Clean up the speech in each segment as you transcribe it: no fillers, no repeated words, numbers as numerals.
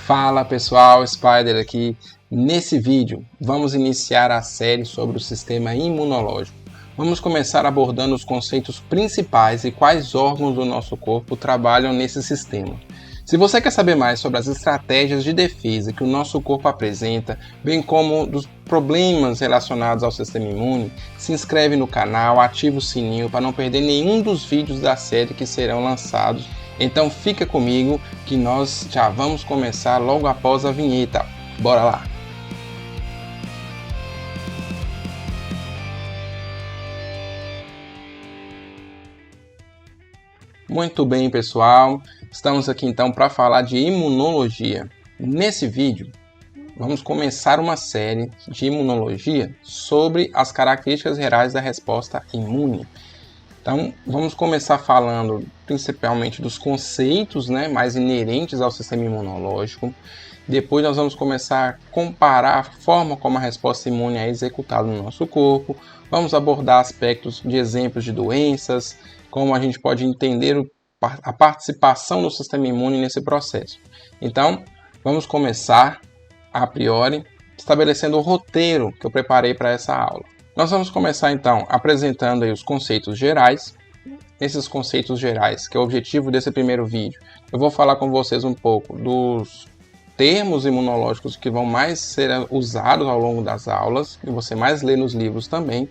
Fala pessoal, Spider aqui. Nesse vídeo vamos iniciar a série sobre o sistema imunológico. Vamos começar abordando os conceitos principais e quais órgãos do nosso corpo trabalham nesse sistema. Se você quer saber mais sobre as estratégias de defesa que o nosso corpo apresenta, bem como dos problemas relacionados ao sistema imune, se inscreve no canal, ativa o sininho para não perder nenhum dos vídeos da série que serão lançados. Então fica comigo que nós já vamos começar logo após a vinheta. Bora lá! Muito bem, pessoal. Estamos aqui então para falar de imunologia. Nesse vídeo, vamos começar uma série de imunologia sobre as características gerais da resposta imune. Então, vamos começar falando principalmente dos conceitos, mais inerentes ao sistema imunológico. Depois nós vamos começar a comparar a forma como a resposta imune é executada no nosso corpo. Vamos abordar aspectos de exemplos de doenças, como a gente pode entender a participação do sistema imune nesse processo. Então, vamos começar, a priori, estabelecendo o roteiro que eu preparei para essa aula. Nós vamos começar então apresentando aí os conceitos gerais. Esses conceitos gerais, que é o objetivo desse primeiro vídeo, eu vou falar com vocês um pouco dos termos imunológicos que vão mais ser usados ao longo das aulas, e você mais lê nos livros também.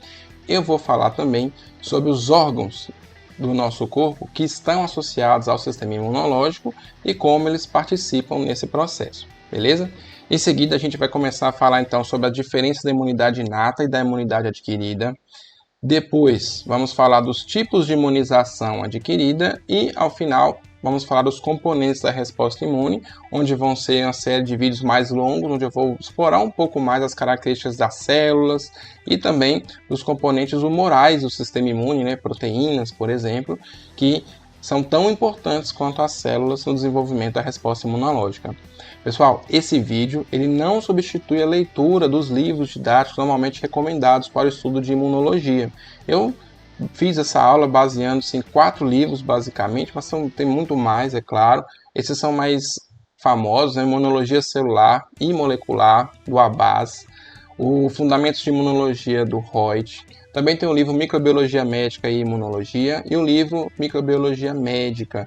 Eu vou falar também sobre os órgãos do nosso corpo que estão associados ao sistema imunológico e como eles participam nesse processo, beleza? Em seguida, a gente vai começar a falar então sobre a diferença da imunidade inata e da imunidade adquirida. Depois, vamos falar dos tipos de imunização adquirida e, ao final, vamos falar dos componentes da resposta imune, onde vão ser uma série de vídeos mais longos, onde eu vou explorar um pouco mais as características das células e também dos componentes humorais do sistema imune, proteínas, por exemplo, que são tão importantes quanto as células no desenvolvimento da resposta imunológica. Pessoal, esse vídeo ele não substitui a leitura dos livros didáticos normalmente recomendados para o estudo de imunologia. Eu fiz essa aula baseando-se em 4 livros, basicamente, mas tem muito mais, é claro. Esses são mais famosos, Imunologia Celular e Molecular, do Abbas, o Fundamentos de Imunologia, do Reut. Também tem o livro Microbiologia Médica e Imunologia e o livro Microbiologia Médica.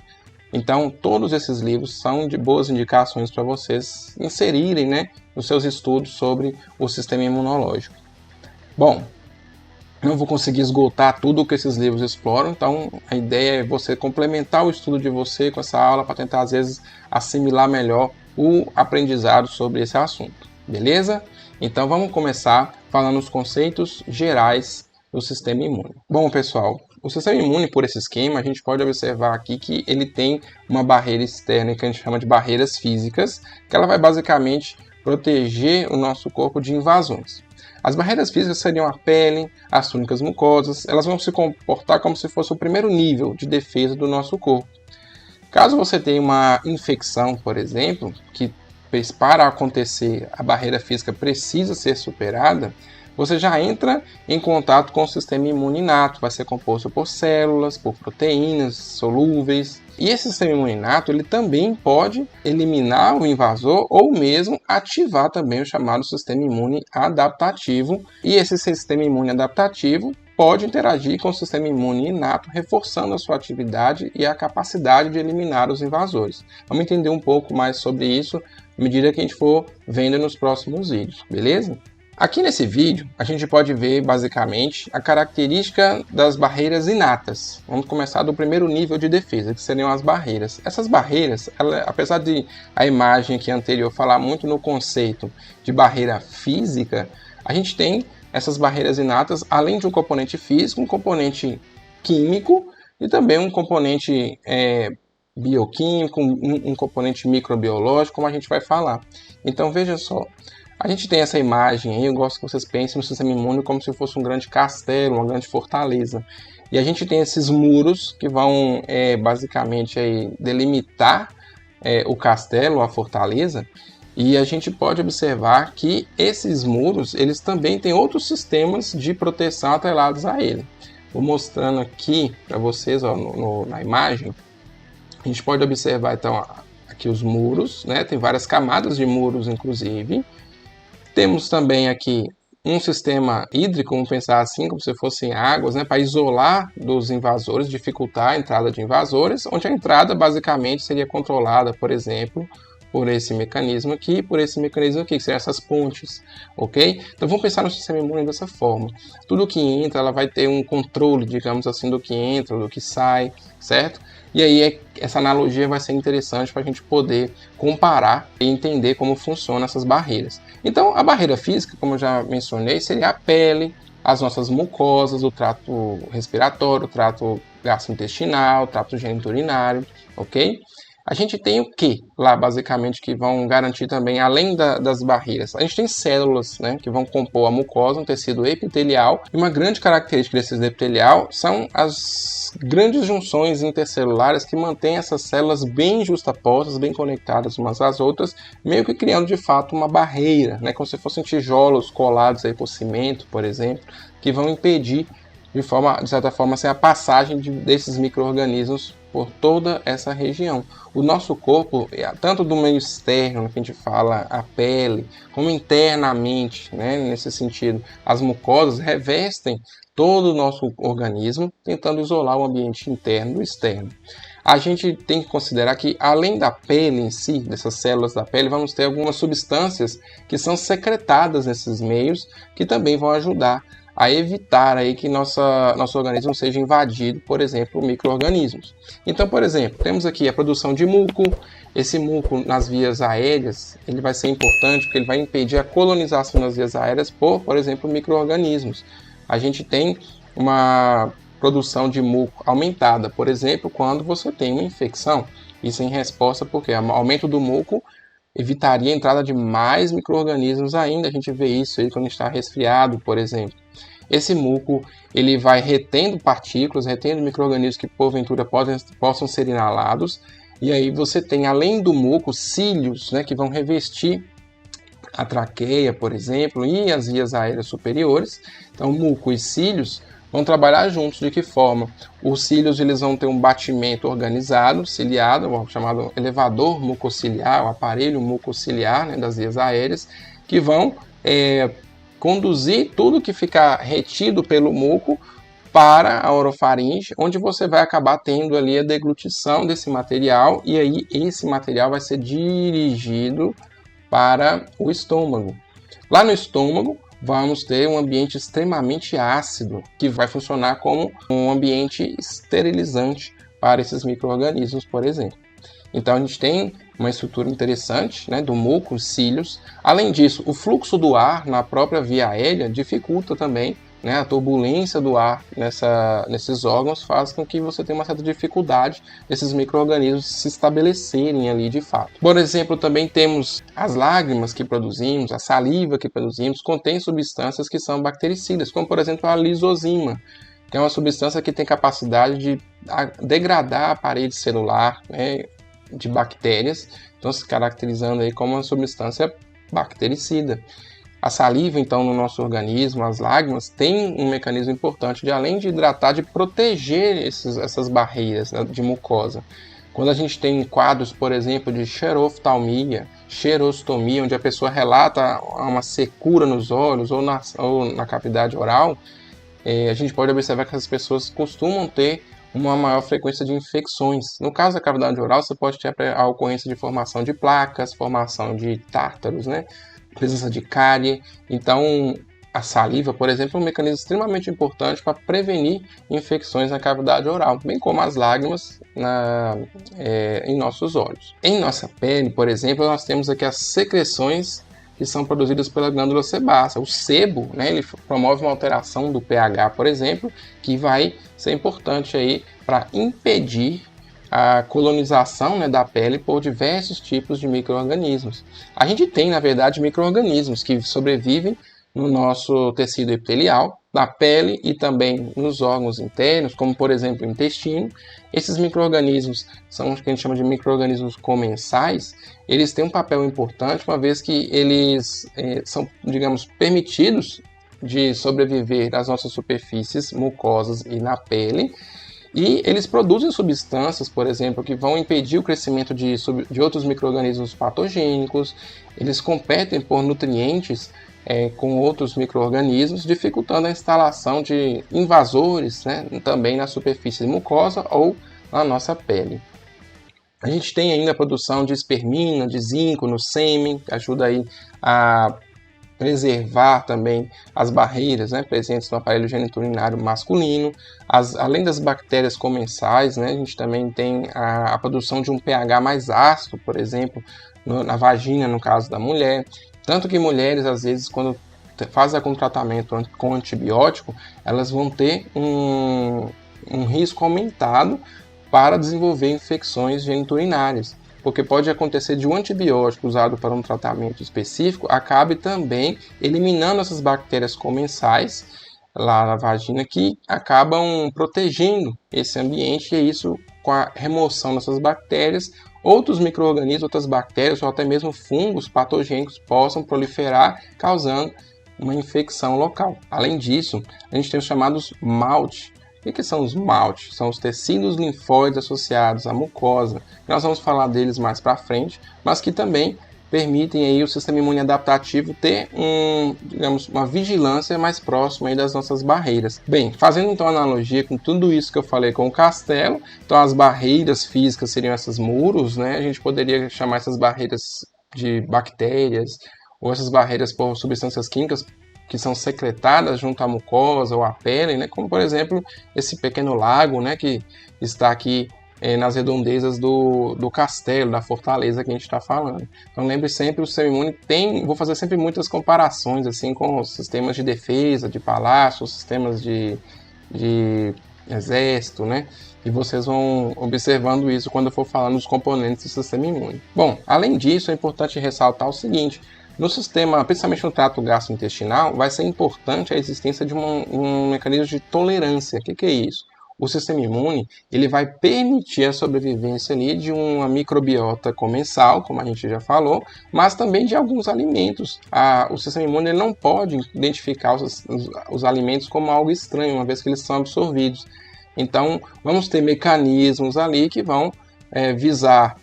Então, todos esses livros são de boas indicações para vocês inserirem nos seus estudos sobre o sistema imunológico. Bom, não vou conseguir esgotar tudo o que esses livros exploram, então a ideia é você complementar o estudo de você com essa aula para tentar, às vezes, assimilar melhor o aprendizado sobre esse assunto, beleza? Então, vamos começar falando os conceitos gerais do sistema imune. Bom, pessoal, o sistema imune, por esse esquema, a gente pode observar aqui que ele tem uma barreira externa que a gente chama de barreiras físicas, que ela vai basicamente proteger o nosso corpo de invasões. As barreiras físicas seriam a pele, as túnicas mucosas, elas vão se comportar como se fosse o primeiro nível de defesa do nosso corpo. Caso você tenha uma infecção, por exemplo, que para acontecer a barreira física precisa ser superada, você já entra em contato com o sistema imune inato, vai ser composto por células, por proteínas solúveis. E esse sistema imune inato ele também pode eliminar o invasor ou mesmo ativar também o chamado sistema imune adaptativo. E esse sistema imune adaptativo pode interagir com o sistema imune inato, reforçando a sua atividade e a capacidade de eliminar os invasores. Vamos entender um pouco mais sobre isso à medida que a gente for vendo nos próximos vídeos, beleza? Aqui nesse vídeo, a gente pode ver basicamente a característica das barreiras inatas. Vamos começar do primeiro nível de defesa, que seriam as barreiras. Essas barreiras, apesar de a imagem aqui anterior falar muito no conceito de barreira física, a gente tem essas barreiras inatas, além de um componente físico, um componente químico e também um componente bioquímico, um componente microbiológico, como a gente vai falar. Então veja só. A gente tem essa imagem aí, eu gosto que vocês pensem no sistema imune como se fosse um grande castelo, uma grande fortaleza. E a gente tem esses muros que vão basicamente delimitar o castelo, a fortaleza. E a gente pode observar que esses muros, eles também têm outros sistemas de proteção atrelados a ele. Vou mostrando aqui para vocês na imagem. A gente pode observar então aqui os muros, né? Tem várias camadas de muros, inclusive. Temos também aqui um sistema hídrico, vamos pensar assim, como se fossem águas, né? Para isolar dos invasores, dificultar a entrada de invasores, onde a entrada basicamente seria controlada, por exemplo, por esse mecanismo aqui, por esse mecanismo aqui, que seriam essas pontes, ok? Então vamos pensar no sistema imune dessa forma. Tudo que entra, ela vai ter um controle, digamos assim, do que entra, do que sai, certo? E aí essa analogia vai ser interessante para a gente poder comparar e entender como funcionam essas barreiras. Então a barreira física, como eu já mencionei, seria a pele, as nossas mucosas, o trato respiratório, o trato gastrointestinal, o trato geniturinário, ok? A gente tem o que lá, basicamente, que vão garantir também, além das barreiras? A gente tem células, né, que vão compor a mucosa, um tecido epitelial. E uma grande característica desse tecido epitelial são as grandes junções intercelulares que mantêm essas células bem justapostas, bem conectadas umas às outras, meio que criando, de fato, uma barreira, né, como se fossem tijolos colados aí por cimento, por exemplo, que vão impedir, de certa forma, a passagem desses micro-organismos por toda essa região. O nosso corpo, tanto do meio externo, que a gente fala a pele, como internamente, né, nesse sentido, as mucosas revestem todo o nosso organismo, tentando isolar o ambiente interno do externo. A gente tem que considerar que, além da pele em si, dessas células da pele, vamos ter algumas substâncias que são secretadas nesses meios, que também vão ajudar a evitar aí que nosso organismo seja invadido, por exemplo, por micro-organismos. Então, por exemplo, temos aqui a produção de muco. Esse muco nas vias aéreas, ele vai ser importante porque ele vai impedir a colonização nas vias aéreas por exemplo, micro-organismos. A gente tem uma produção de muco aumentada, por exemplo, quando você tem uma infecção. Isso em resposta porque o aumento do muco evitaria a entrada de mais micro-organismos ainda. A gente vê isso aí quando está resfriado, por exemplo. Esse muco ele vai retendo partículas, retendo micro-organismos que porventura possam ser inalados. E aí você tem, além do muco, cílios, né, que vão revestir a traqueia, por exemplo, e as vias aéreas superiores. Então, muco e cílios vão trabalhar juntos. De que forma? Os cílios eles vão ter um batimento organizado, ciliado, o chamado elevador mucociliar, o aparelho mucociliar, né, das vias aéreas, que vão conduzir tudo que ficar retido pelo muco para a orofaringe, onde você vai acabar tendo ali a deglutição desse material, e aí esse material vai ser dirigido para o estômago. Lá no estômago, vamos ter um ambiente extremamente ácido, que vai funcionar como um ambiente esterilizante para esses micro-organismos, por exemplo. Então a gente tem uma estrutura interessante, né, do muco, os cílios. Além disso, o fluxo do ar na própria via aérea dificulta também, né, a turbulência do ar nesses órgãos faz com que você tenha uma certa dificuldade desses micro-organismos se estabelecerem ali de fato. Por exemplo, também temos as lágrimas que produzimos, a saliva que produzimos, contém substâncias que são bactericidas, como por exemplo a lisozima, que é uma substância que tem capacidade de degradar a parede celular, né, de bactérias, então se caracterizando aí como uma substância bactericida. A saliva, então, no nosso organismo, as lágrimas, tem um mecanismo importante de, além de hidratar, de proteger essas barreiras, né, de mucosa. Quando a gente tem quadros, por exemplo, de xeroftalmia, xerostomia, onde a pessoa relata uma secura nos olhos ou na cavidade oral, a gente pode observar que as pessoas costumam ter uma maior frequência de infecções. No caso da cavidade oral, você pode ter a ocorrência de formação de placas, formação de tártaros, né? Presença de cárie. Então, a saliva, por exemplo, é um mecanismo extremamente importante para prevenir infecções na cavidade oral, bem como as lágrimas em nossos olhos. Em nossa pele, por exemplo, nós temos aqui as secreções que são produzidas pela glândula sebácea. O sebo, né, ele promove uma alteração do pH, por exemplo, que vai ser importante aí para impedir a colonização, né, da pele por diversos tipos de micro-organismos. A gente tem, na verdade, micro-organismos que sobrevivem no nosso tecido epitelial, na pele e também nos órgãos internos, como por exemplo o intestino. Esses micro-organismos são o que a gente chama de micro-organismos comensais. Eles têm um papel importante, uma vez que eles são, digamos, permitidos de sobreviver nas nossas superfícies mucosas e na pele. E eles produzem substâncias, por exemplo, que vão impedir o crescimento de outros micro-organismos patogênicos, eles competem por nutrientes com outros micro-organismos, dificultando a instalação de invasores, né, também na superfície mucosa ou na nossa pele. A gente tem ainda a produção de espermina, de zinco no sêmen, que ajuda aí a preservar também as barreiras, né, presentes no aparelho geniturinário masculino. Além das bactérias comensais, né, a gente também tem a produção de um pH mais ácido, por exemplo, na vagina, no caso da mulher. Tanto que mulheres, às vezes, quando fazem algum tratamento com antibiótico, elas vão ter um risco aumentado para desenvolver infecções geniturinárias, porque pode acontecer de um antibiótico usado para um tratamento específico acabe também eliminando essas bactérias comensais lá na vagina que acabam protegendo esse ambiente, e isso, com a remoção dessas bactérias, outros micro-organismos, outras bactérias ou até mesmo fungos patogênicos possam proliferar, causando uma infecção local. Além disso, a gente tem os chamados MALT. O que são os MALT? São os tecidos linfóides associados à mucosa. Nós vamos falar deles mais para frente, mas que também permitem aí o sistema imune adaptativo ter digamos, uma vigilância mais próxima aí das nossas barreiras. Bem, fazendo então analogia com tudo isso que eu falei com o castelo, então as barreiras físicas seriam esses muros, né? A gente poderia chamar essas barreiras de bactérias, ou essas barreiras por substâncias químicas que são secretadas junto à mucosa ou à pele, né? Como por exemplo esse pequeno lago, né, que está aqui nas redondezas do castelo, da fortaleza que a gente está falando. Então lembre sempre, o sistema imune vou fazer sempre muitas comparações assim com os sistemas de defesa, de palácio, sistemas de exército, né? E vocês vão observando isso quando eu for falando dos componentes do sistema imune. Bom, além disso, é importante ressaltar o seguinte: no sistema, principalmente no trato gastrointestinal, vai ser importante a existência de um mecanismo de tolerância. O que é isso? O sistema imune ele vai permitir a sobrevivência ali de uma microbiota comensal, como a gente já falou, mas também de alguns alimentos. O sistema imune ele não pode identificar os alimentos como algo estranho, uma vez que eles são absorvidos. Então, vamos ter mecanismos ali que vão visar,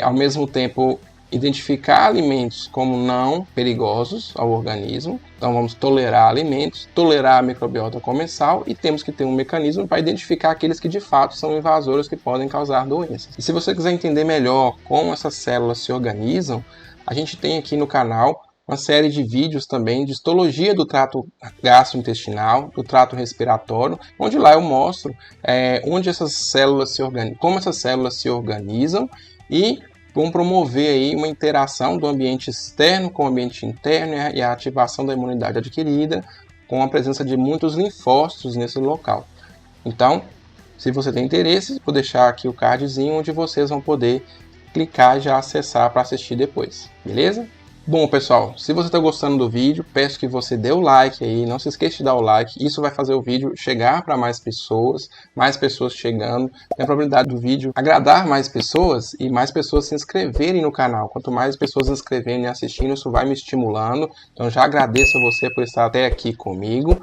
ao mesmo tempo, identificar alimentos como não perigosos ao organismo. Então vamos tolerar alimentos, tolerar a microbiota comensal, e temos que ter um mecanismo para identificar aqueles que de fato são invasores que podem causar doenças. E se você quiser entender melhor como essas células se organizam, a gente tem aqui no canal uma série de vídeos também de histologia do trato gastrointestinal, do trato respiratório, onde lá eu mostro onde essas células se organizam, como essas células se organizam, e vão promover aí uma interação do ambiente externo com o ambiente interno e a ativação da imunidade adquirida com a presença de muitos linfócitos nesse local. Então, se você tem interesse, vou deixar aqui o cardzinho onde vocês vão poder clicar e já acessar para assistir depois, beleza? Bom, pessoal, se você está gostando do vídeo, peço que você dê o like aí, não se esqueça de dar o like, isso vai fazer o vídeo chegar para mais pessoas chegando, tem a probabilidade do vídeo agradar mais pessoas e mais pessoas se inscreverem no canal. Quanto mais pessoas se inscreverem e assistindo, isso vai me estimulando, então já agradeço a você por estar até aqui comigo.